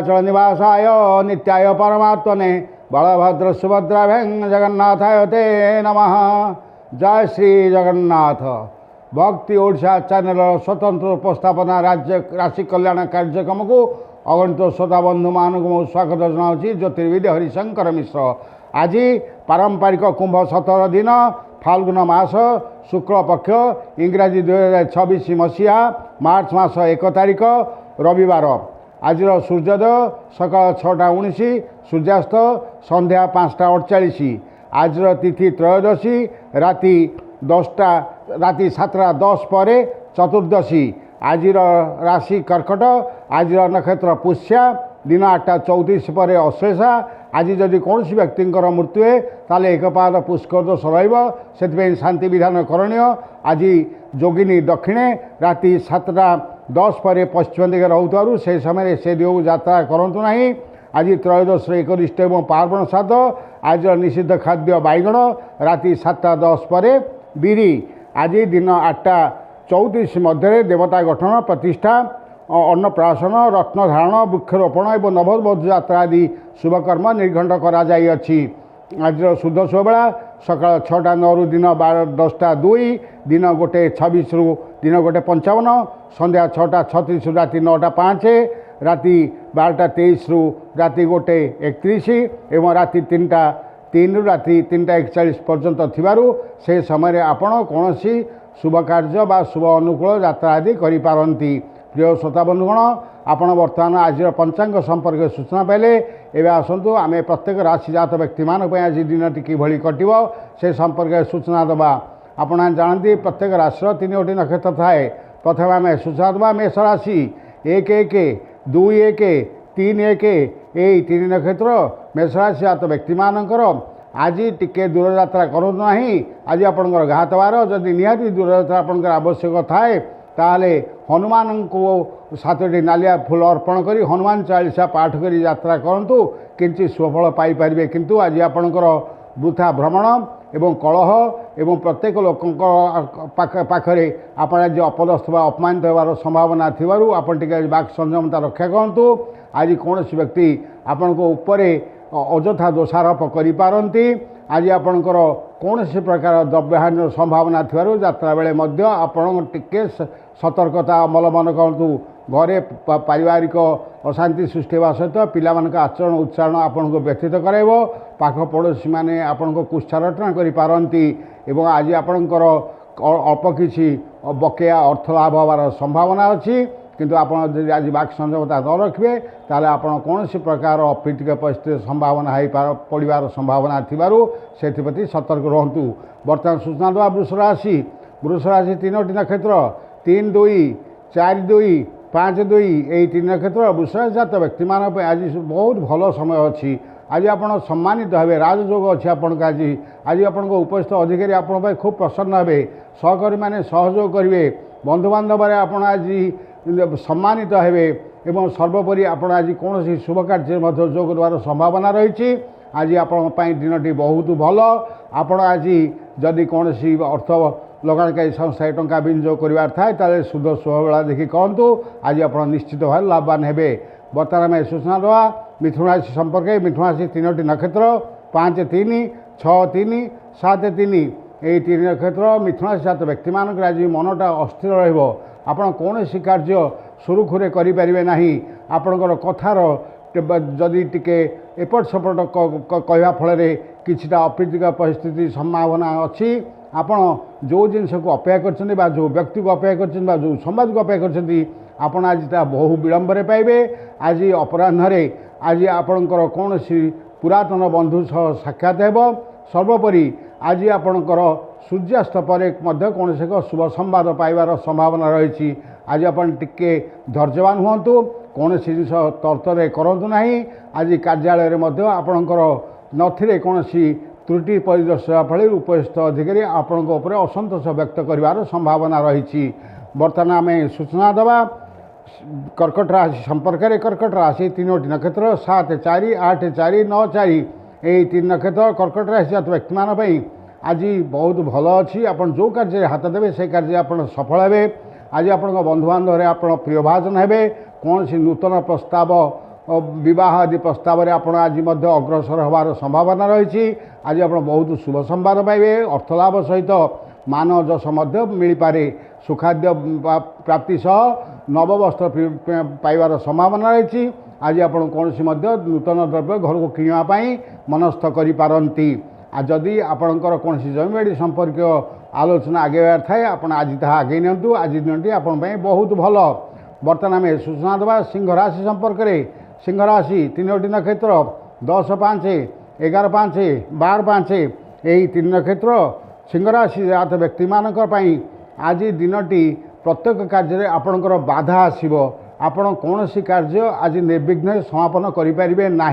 नीलाचल निवासाय नित्याय परमात्मने बलभद्र सुभद्राभ्यां जगन्नाथाय ते नमः। जय श्री जगन्नाथ। भक्ति ओडिशा चैनल स्वतंत्र उपस्थापना राज्य राशि कल्याण कार्यक्रम को अगणित श्रोता बंधु मानक मु स्वागत जनाऊँगी। ज्योतिर्विद हरिशंकर मिश्र। आज पारंपरिक कुंभ 17 दिन फाल्गुन मास शुक्ल पक्ष इंग्राजी 2026 मसीहा मार्च मास 1 तारिख रविवार। आज सूर्योदय सकाल 6:19, सूर्यास्त संध्या 5:48। आज तिथि त्रयोदशी राति 7:10 पर चतुर्दशी। आज राशि कर्कट। आज नक्षत्र पुष्या। दिन 8:34 पर अश्लेषा। आज जदि कौन व्यक्ति मृत्यु है ताल एक पाद पुष्कर दोष रही शांति विधान करणीय। आज जोगिनी दक्षिणे राति 7:10 पर पश्चिम दिगे रोथु से समय से दिग यात्रा करूँ ना। आज त्रयोदश एकनिष्ठ और पार्वण श्राद्ध। आज निषिद्ध खाद्य बैगण राति 7:10 पर बिरी। आज दिन 8:34 मध्य देवता गठन प्रतिष्ठा अन्नप्राशन रत्न धारण वृक्षरोपण और नवबधू यात्रा आदि शुभकर्म निर्घंट करा जाई अछि। आज शुद्ध शुभबेला सकाल 6:09 दिन 10:02, दिन 1:26 दिन 1:55, संध्या 6:36 राति 9:05, राति 12:23 राति 1:31 एवं राति 3:03 राति 3:41 पर्यंत थिबारु से समय आपण कौनसी शुभ कार्य बा शुभ अनुकूल यात्रा आदि करि पारंती। प्रिय श्रोता बंधुगण, आपण बर्तमान आज पंचांग संपर्क सूचना पाइले। एवं आसतु आम प्रत्येक राशिजात व्यक्ति मान आज दिन किभली कटिब से संपर्क सूचना दबा। आपण जानती प्रत्येक राशि 3टी नक्षत्र थाए। प्रथम आम सूचना दबा मेष राशि 1-1, 2-1, 3-1 यही 3 नक्षत्र मेष राशिजात व्यक्ति मानकर आज टिके दूर यात्रा करूँ ना। आज आपंकर घातबार जदि निहाती दूर यात्रा आपंकर आवश्यक थाए ताले हनुमान को 7टी नालिया फूल अर्पण करी हनुमान चालीसा पाठ करी यात्रा करंतु किंचित सुफल पाइपर। किंतु आज आपणकर वृथा भ्रमण एवं कलह एवं प्रत्येक लोक पाखरे आपण आज अपदस्थ व अपमानित होवार संभावना थिबारु आपण टिके बाक संयमता रक्षा करंतु। आज कौन व्यक्ति आपण को ऊपरे अଯଥା दोषारोप करि पारंती। आज आपणकर कौन प्रकार द्रव्यहानि संभावना थिबारु यात्रा बेले मध्य आपण टिके सतर्कता अवलंबन करूँ। घरे पारिवारिक अशांति सृष्टि होगा सहित पिला आचरण उच्चारण आपन को व्यथित कराइब। पाख पड़ोशी मैंने आपन को कुष्ठारटना करिपारंती एवं आज आपणकर अल्प किछि बकेया अर्थ लाभ होवार संभावना अच्छी। किंतु आपड़ आज बाक संयमता न रखिए ताले आपण कौन प्रकार अप्रीतिक परिस्थिति संभावना पड़ार संभावना थिबारु सेप्रति सतर्क रहंतु। वर्तमान सूचना दवा वृष राशि 3टी नक्षत्र 3-2, 4-2, 5-2 यही 3 नक्षत्र वृष राशिजात व्यक्ति मान आज बहुत भल समय अच्छी। आज आप सम्मानित हे राजयोग अच्छी। आपण आज आपण उपस्थित अधिकारी आपण खूब प्रसन्न हे। सहकर्मी मैंने सहयोग करेंगे। बंधुबांधव आपण आज सम्मानित हे एवं सर्वोपरि आपण आज कौन शुभ कार्य जोग देवार संभावना रही। आज आपण दिनटी बहुत भल। आपण आज जदि कौन अर्थ लगाणकारी संस्थाए टंका विनियोग करार थाए ताले शुद्ध शुभबेला देखि कहतु। आज आप निश्चित भाव लाभवान हे। बर्तमान आम सूचना दवा मिथुन राशि संपर्क। मिथुन राशि 3टी नक्षत्र 5-3, 6-3, 7-3 यही 3 नक्षत्र मिथुन राशिजात व्यक्ति मानक आज मनटा अस्थिर रहिबो। आपण कौन कार्य सुरुखुरे करें ना। आपणकर कथार जदि टिके एपट सेपट कहवा फल किछिटा अप्रीतिक परिस्थिति संभावना अच्छी। आपण जो जिनस को अपेक्षा कर जो व्यक्ति को अपेक्षा कर जो संवाद को अपेक्षा कर आज बहु विलंबर पाइबे। आज अपराह्न आज आपणकर कौन पुरातन बंधु सह साक्षात हेब। सर्वोपरि आज आपणकर सूर्यास्त पर कौन से शुभ संवाद पाइबार संभावना रही। आज आपण टिके धैर्यवान हुंतु। कौन जिनिस तरतर करूँ ना। आज कार्यालय आपणकर नथिरे कौन त्रुटि परिदर्शन फल उपस्थित अधिकारी आपण असंतोष व्यक्त कर संभावना रही। बर्तमान आम सूचना दवा कर्कट राशि संपर्क। कर्कट राशि 3टी नक्षत्र 7-4, 8-4, 9-4 यही 3 नक्षत्र कर्कट राशि व्यक्ति मान आज बहुत भल अच्छी। आपन जो कार्य हाथ देवे से कार्य आप सफल हे। आज आप बंधुबांधव आप प्रियभाजन हे। कौन सी नूतन प्रस्ताव विवाह आदि प्रस्ताव में आप आज अग्रसर होबार संभावना रही। आज आप बहुत शुभ संवाद पाइबे। अर्थलाभ सहित मान जश मिल पारे। सुखाद्य प्राप्ति सह नववस्त्र पाइबार संभावना रही। आज आप कौन नूतन द्रव्य घर को किणापी मनस्थ करें। जदि आपणकर कौन जमीबाड़ी संपर्क आलोचना आगे थाए आप आज आगे नियंतु। आज दिनटी आपण बहुत भल। बर्तमान आम सूचना देवा सिंह राशि संपर्क में। सिंह राशि 3टी नक्षत्र 10, 5, 11, 5, 12, 5 यही 3 नक्षत्र सिंह राशि जात व्यक्ति मानक आज दिनटी प्रत्येक कार्य आपणकर बाधा आसो। आपण कौन कार्य आज निर्विघ्न समापन करें ना।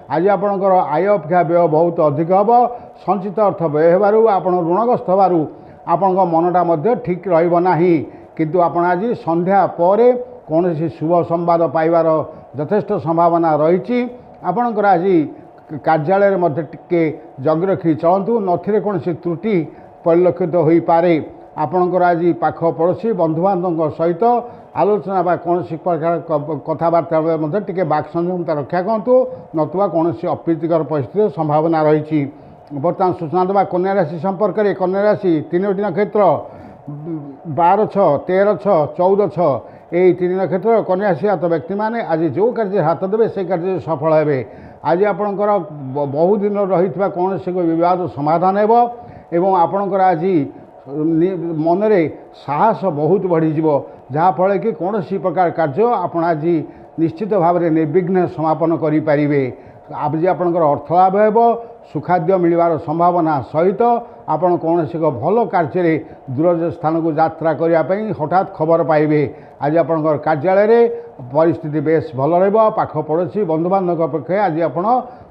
आज आपणकर आय अपेक्षा व्यय बहुत अधिक हम। संचित अर्थ व्यय होबारु आपण ऋणग्रस्त होबारु आपण मनटा ठीक रहिबो नाही। किंतु आपण आज संध्या पर कौन शुभ संवाद पाइबार यथेष्ट संभावना रही। आपणकर आज कार्यालय में टिके जग रखी चलतु नथिरे कौन त्रुटि परिलक्षित हो पारे। आपणकर आज पाख पड़ोशी बंधुबांधव सहित आलोचना बा कौन प्रकार कथबार्ता टे बाक संयमता रक्षा करूँ नतुवा कौन अप्रीतिकर परिस्थिति संभावना रही। बर्तमान सूचना देवा कन्या राशि संपर्क में। कन्या राशि 3टी नक्षत्र 12, 6, 13, 6, 14, 6 यही 3 नक्षत्र कन्या राशि हाथ व्यक्ति मैंने आज जो कार्य हाथ देवे से कार्य सफल हे। आज आपणकर बहुत दिन रही कौन से विवाद समाधान एवं आपणकर आज मनरे साहस बहुत बढ़ीज जहाँफल कि कौन प्रकार कार्य आप आज निश्चित भाव में निर्विघ्न समापन करें। आज आपणकर अर्थलाभ हो। सुखाद्य मिलवार संभावना सहित आपण कौन भल कार्य दूर स्थान को यात्रा करने हठात खबर पाइबे। आज आपणकर कार्यालय परिस्थिति बेस भल रहा। पाख पड़ोशी बंधुबांधव पक्ष आज आप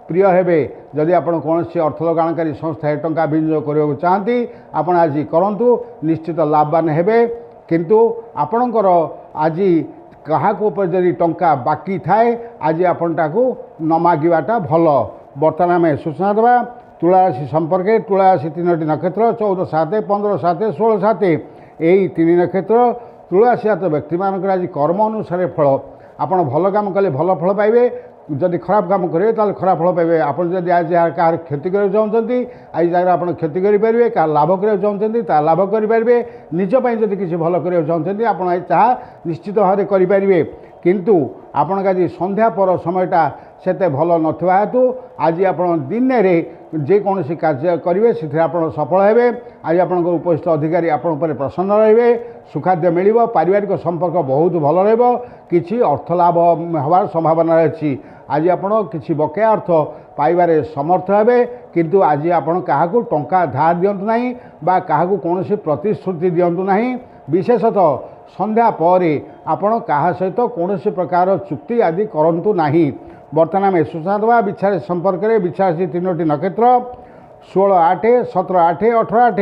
प्रिय हेबे। जदि आप कौन अर्थ लगाणकारी संस्था टंका विनियोग करने चाहती आप आज करूँ निश्चित लाभवान हेबे। किंतु आपणकर आज क्या जदि टंका बाकी थाए आज आपको न मागिबाटा भल। बर्तमान आम सूचना देवा तुला राशि संपर्क। तुला राशि 3टी नक्षत्र 14, 7, 15, 7, 16, 7 यही 3 नक्षत्र तुला राशि हाथ व्यक्ति मानक आज कर्म अनुसार फल। आपड़ भल काम कले भल फल पाइबे। जदि खराब काम करेंगे तो खराब फल पाइबे। आप जब आज कहार क्षति करने चाहते आज जगह आप क्षति करेंगे। क्या लाभ करने चाहते लाभ करेंगे। निजपाई जब किसी भल करने चाहते आप निश्चित भाव में करेंगे। किंतु आपण आज संध्या पर समयटा सेते भल नथिबा हेतु आज आप दिन में जेकोसी कार्य करेंगे से सफल हेबे। आज आप उपस्थित अधिकारी आपण पर प्रसन्न रहिबे। सुखाद्य मिल पारिवारिक संपर्क बहुत भल रहिबो। किछि अर्थलाभ होबार संभावना रही। आज आप किछि बकेया अर्थ पाइबारे समर्थ हेबे। किंतु आज आपण काहाकू टंका धार दियंतु नाही बा काहाकू कोनोसी प्रतिश्रुति दियंतु नाही। विशेषतः संध्या पर आपण काहा सहित कोनोसी प्रकार चुक्ति आदि करंतु नाही। बर्तमान में सूचना देवा बिछा संपर्क में। बिछा 3टी नक्षत्र 16, 8, 17, 8, 18, 8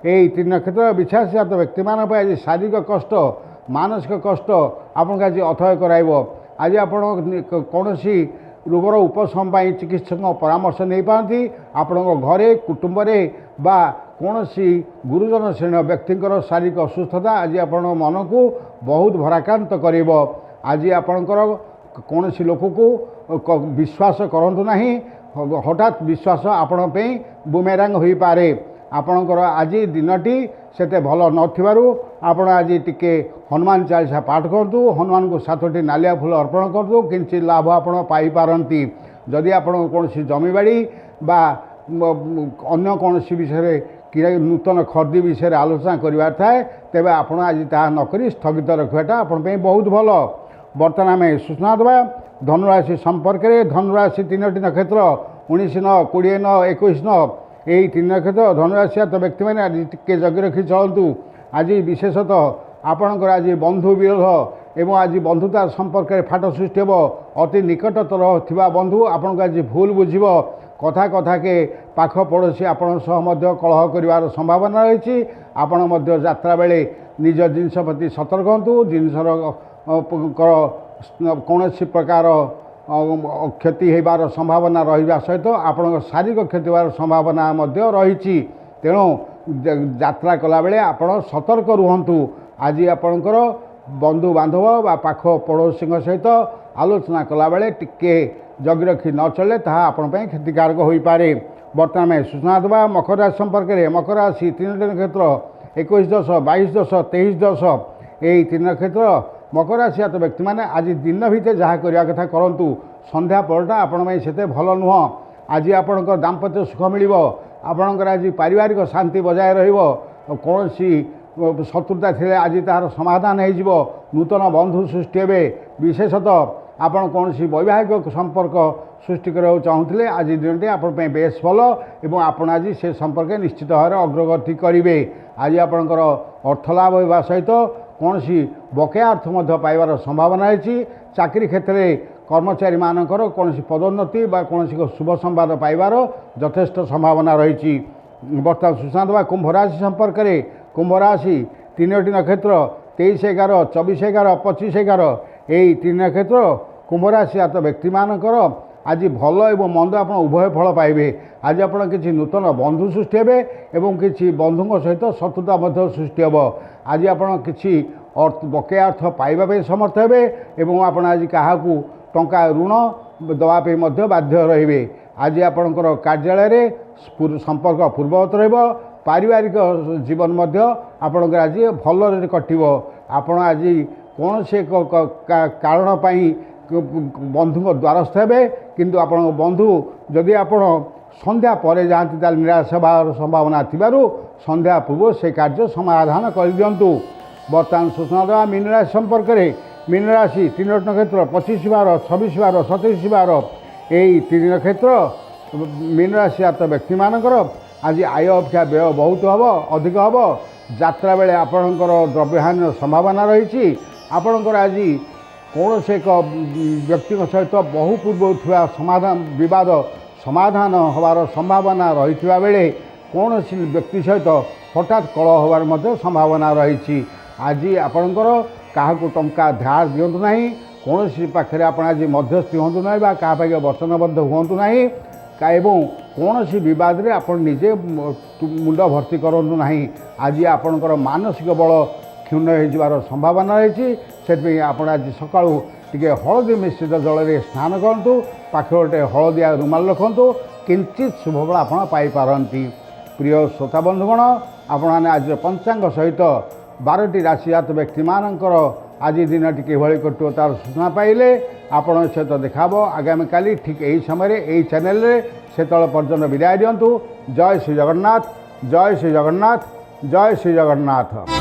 यही 3 नक्षत्र बिछा हाथ व्यक्ति मान आज शारीरिक कष्ट मानसिक कष्ट आपको आज अथय कराइब। आज आप कौन रोगर उपशम चिकित्सक परामर्श नहीं पाती। आपण घरे कुटुंब बा कौन गुरुजन श्रेणी व्यक्तिंकर शारीरिक असुस्थता आज आपण मन को बहुत भराक्रांत कर। आज आपणकर कौन लोक को विश्वास करूँ ना। हठात विश्वास आपण बुमेरांग हो पारे। आपणकर आज दिनटी सेते भल नथिबारु आपण आज टिके हनुमान चालीसा पाठ करतु। हनुमान को 7टी नालिया फूल अर्पण करतु। किंचित लाभ आपण पाई पारंती। जदि आपण कौन जमीबाड़ी बा अन्य कौन विषय कि नूतन खरीदी विषय आलोचना करिवार थाए तेबे आपण आज ता नकरी स्थगित रखवाटा आपण बहुत भल। बर्तमान आम सूचना देवा धनुराशि संपर्क में। धनुराशि 3टी नक्षत्र 19, 9, 20, 9, 21, 9 यही 3 नक्षत्र धनुराशि हाथ व्यक्ति मैंने आज टिके जगी रखी चलतु। आज विशेषतः आपणकर आज बंधु विरोध एवं आज बंधुता संपर्क में फाट सृष्टि हो। अति निकटतर थिबा बंधु आपन को आज भूल बुझिब। कथा कथा के पाख पड़ोशी आपण कलह कर संभावना रही। आपण यात्रा बेले निज जिनस प्रति सतर्क हूँ। जिनसर कौन प्रकार क्षति होबार संभावना रहा सहित आपण शारीरिक क्षति होबार संभावना रही। तेणु यात्रा कला बेले आपण सतर्क रुहतु। आज आपणकर बंधु बांधव बा पाख पड़ोशी सहित आलोचना कला बेले टिके जगि रखी न चले ताहा आपण पई क्षतिकारक होई पारे। बर्तमान में सूचना देवा मकर राशि संपर्क में। मकर राशि 3 नक्षत्र 21 दश 22 दश 23 दश यही 3 नक्षत्र मकर राशि तो व्यक्ति मैंने आज दिन भितर जहाँ करने कथा करूँ संध्या परटा आपण से भल नुह। आज आपण दाम्पत्य सुख मिल आपणकर आज पारिवारिक शांति बजाय रौन शत्रुता थे आज तार समाधान हो नूतन बंधु सृष्टि हे विशेषतः आपण कौन वैवाहिक संपर्क सृष्टि करने चाहूले आज दिनटी आपण बेस भल और आपण आज से संपर्क निश्चित भाव अग्रगति करेंगे। आज आपणकर अर्थलाभ होगा सहित कौन बकेया अर्थ पाइबार संभावना है। चाकरी क्षेत्र में कर्मचारी मानकर कौन पदोन्नति बा कौन शुभ संवाद पाइबार यथेष्ट संभावना रही। बर्तमान सूचना देवा कुंभ राशि संपर्क में। कुंभ राशि 3टी नक्षत्र 23/11 24/11 25/11 यही 3 नक्षत्र कुंभ राशि आत व्यक्ति मानकर आज भल एवं मंद आप उभय फल पाइबे। आज आप किसी नूतन बंधु सृष्टि हे एवं किसी बंधु सहित शत्रुता सृष्टि हे। आज आप किसी बकेया अर्थ पाइबा समर्थ हे एवं आप आज क्या टंका ऋण दवाई बाध्य रे। आज आपणकर कार्यालय संपर्क पूर्ववत रहिबो। पारिवारिक जीवन आपणकर आज भल कटिबो। आपण आज कौन से कारण बंधु द्वारस्थ हे किंतु आपण बंधु जदि आपण संध्या पर जाती निराश होवार संभावना थिबारु संध्या पूर्व से कार्य समाधान कर दिंतु। बर्तमान सूचना देवा मीन राशि संपर्क में। मीन राशि 3 नक्षत्र 25/12 26/12 27/12 यही 3 नक्षत्र मीन राशि आत व्यक्ति मानकर आज आय अपेक्षा व्यय बहुत हम अधिक हम। यात्रा बेले आपणकर द्रव्यहानि संभावना रही। आपणकर आज कौन से एक व्यक्ति सहित बहु पूर्व थी समाधान बद समाधान होवार संभावना रही बेले कौन व्यक्ति सहित हठात कलह होवार संभावना रही। आज आपणकर क्या टंका धार दिंतु ना कौन पाखे आप आज मध्यस्थी हूँ ना क्या वचनबद्ध हूँ ना एवं कौन बद में आप निजे मुंड भर्ती करूँ ना। आज आपणकर मानसिक बल क्षुण्ण हो संभावना रही। से आप आज सका हलदी मिश्रित जल में स्नान करूँ पाखे गोटे हलदिया रुमाल रखु किंचित शुभफल आप पाइपारती। प्रिय श्रोता बंधुगण आपने आज पंचांग सहित 12टी राशिजात व्यक्ति मानकर आज दिन टी कटो तार सूचना पाइले आपण सहित देखा आगामी काली ठीक यही समय यही चैनल से पर्यटन विदाय दिंतु। जय श्री जगन्नाथ जय श्री जगन्नाथ जय श्री जगन्नाथ।